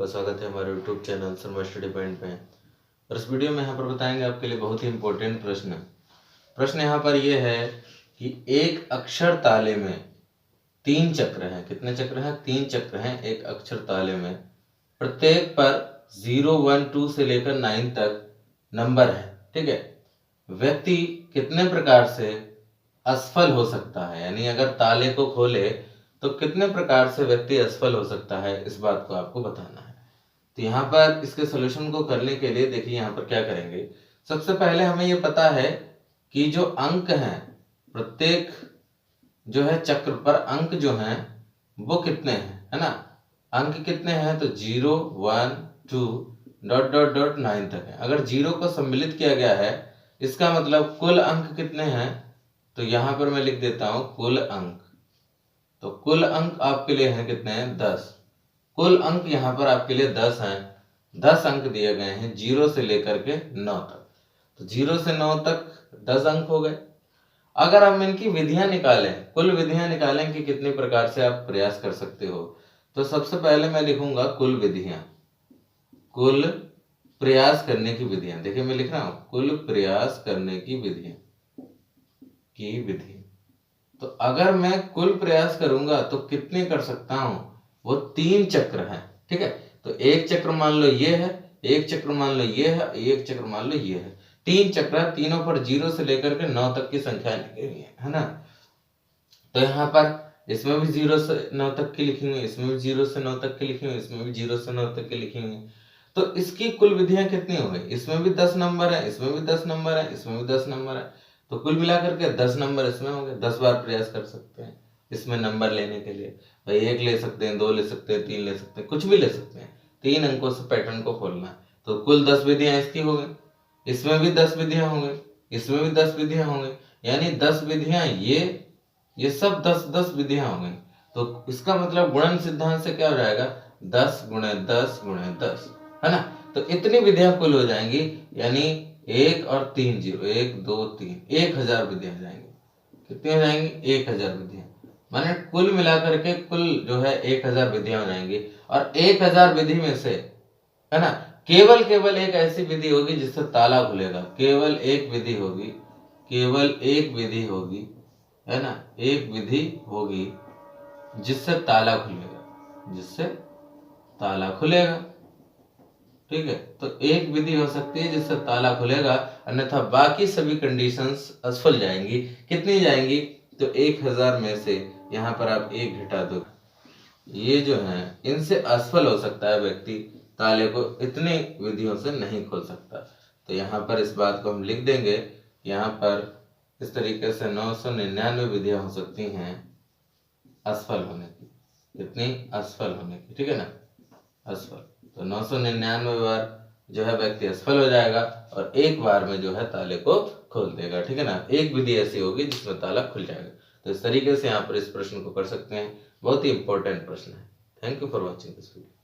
आपका स्वागत है हमारे YouTube channel Sharma study point में। और इस वीडियो में यहाँ पर बताएंगे आपके लिए बहुत ही इम्पोर्टेंट प्रश्न यहाँ पर ये है कि एक अक्षर ताले में 3 चक्र हैं। कितने चक्र हैं? 3 चक्र हैं एक अक्षर ताले में। प्रत्येक पर 0, 1, 2 से लेकर 9 तक नंबर है। ठीक है, व्यक्ति कितने प्रकार से असफल हो सकता है, यानी अगर ताले को खोले तो कितने प्रकार से व्यक्ति असफल हो सकता है, इस बात को आपको बताना है। तो यहाँ पर इसके सॉल्यूशन को करने के लिए देखिए यहाँ पर क्या करेंगे। सबसे पहले हमें ये पता है कि जो अंक हैं, प्रत्येक जो है चक्र पर अंक जो हैं वो कितने हैं, है ना। अंक कितने हैं? तो 0, 1, 2 डॉट डॉट डॉट 9 तक है। अगर 0 को सम्मिलित किया गया है, इसका मतलब कुल अंक कितने हैं? तो यहाँ पर मैं लिख देता हूं कुल अंक। तो कुल अंक आपके लिए हैं कितने हैं? 10। कुल अंक यहाँ पर आपके लिए 10 हैं। 10 अंक दिए गए हैं 0 से लेकर के 9 तक। तो 0 से 9 तक 10 अंक हो गए। अगर हम इनकी विधियां निकालें, कुल विधियां निकालें कि कितने प्रकार से आप प्रयास कर सकते हो, तो सबसे पहले मैं लिखूंगा कुल विधियां, कुल प्रयास करने की विधियां। देखिए मैं लिख रहा हूं कुल प्रयास करने की विधियां की विधि। तो अगर मैं कुल प्रयास करूंगा तो कितने कर सकता हूं? वो 3 चक्र हैं। ठीक है, तो एक चक्र मान लो ये है, एक चक्र मान लो ये है, एक चक्र मान लो ये है। 3 चक्र है, तीनों पर 0 से लेकर के 9 तक की संख्या लिखी हुई है ना। तो यहाँ पर इसमें भी 0 से 9 तक की लिखी हुई है, इसमें भी 0 से 9 तक की लिखी हुई है, इसमें भी 0 से 9 तक की लिखी हुई है। तो इसकी कुल विधियां कितनी हो गई? इसमें भी 10 नंबर है, इसमें भी 10 नंबर है, इसमें भी 10 नंबर है। तो कुल मिलाकर के 10 नंबर इसमें हो गए। 10 बार प्रयास कर सकते हैं इसमें नंबर लेने के लिए। भाई 1 ले सकते हैं, 2 ले सकते हैं, 3 ले सकते हैं, कुछ भी ले सकते हैं। 3 अंकों से पैटर्न को खोलना है। तो कुल 10 विधियां इसकी हो गई। इसमें भी 10 विधियां हो गई, इसमें भी 10 विधियां हो गई, यानी 10 विधियां ये सब 10 विधियां हो गई। तो इसका मतलब गुणन सिद्धांत से क्या हो जाएगा? 10 गुणे 10 गुणे 10, है ना। तो इतनी विधियां कुल हो जाएंगी, यानी 1 और 3 0, 1 2 3 1000 विधियां हो जाएंगी। कितनी हो जाएंगी? 1000 विधियां। माने कुल मिलाकर के कुल जो है 1000 विधियां हो जाएंगी। और 1000 विधि में से, है ना, केवल एक ऐसी विधि होगी जिससे ताला खुलेगा। केवल एक विधि होगी, केवल एक विधि होगी, है ना, एक विधि होगी जिससे ताला खुलेगा, जिससे ताला खुलेगा। ठीक है, तो एक विधि हो सकती है जिससे ताला खुलेगा, अन्यथा बाकी सभी कंडीशंस असफल जाएंगी। कितनी जाएंगी? तो 1000 में से यहाँ पर आप 1 घटा दो। ये जो है इनसे असफल हो सकता है व्यक्ति, ताले को इतनी विधियों से नहीं खोल सकता। तो यहाँ पर इस बात को हम लिख देंगे। यहाँ पर इस तरीके से 999 विधियां हो सकती हैं असफल होने की। कितनी? असफल होने की। ठीक है ना, असफल। तो 999 बार जो है व्यक्ति असफल हो जाएगा और एक बार में जो है ताले को खोल देगा। ठीक है ना, एक विधि ऐसी होगी जिसमें ताला खुल जाएगा। तो इस तरीके से यहाँ पर इस प्रश्न को कर सकते हैं। बहुत ही इंपॉर्टेंट प्रश्न है। Thank you for watching this video.